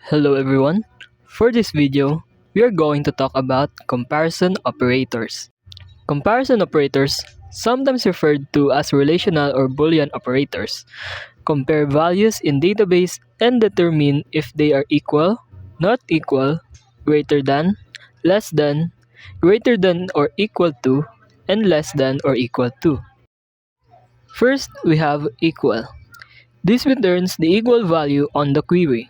Hello everyone. For this video, we are going to talk about comparison operators. Comparison operators, sometimes referred to as relational or Boolean operators, compare values in database and determine if they are equal, not equal, greater than, less than, greater than or equal to, and less than or equal to. First, we have equal. This returns the equal value on the query.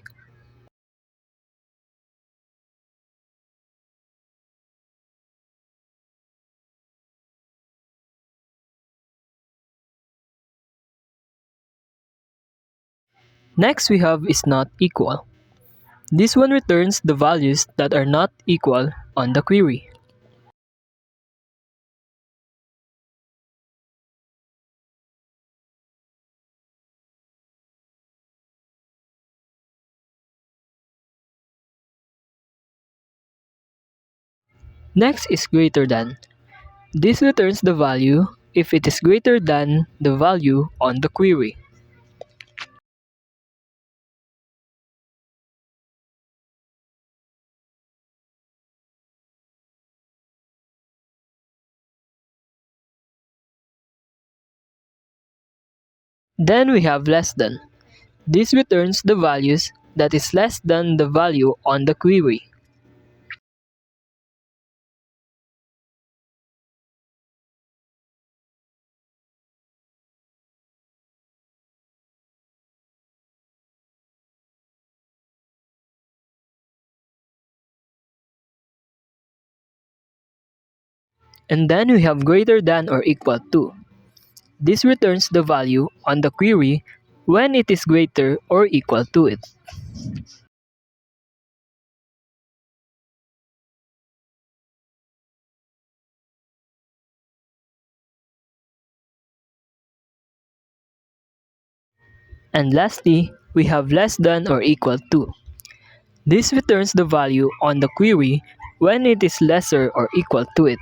Next, we have is not equal. This one returns the values that are not equal on the query. Next is greater than. This returns the value if it is greater than the value on the query. Then we have less than. This returns the values that is less than the value on the query. And then we have greater than or equal to. This returns the value on the query when it is greater or equal to it. And lastly, we have less than or equal to. This returns the value on the query when it is lesser or equal to it.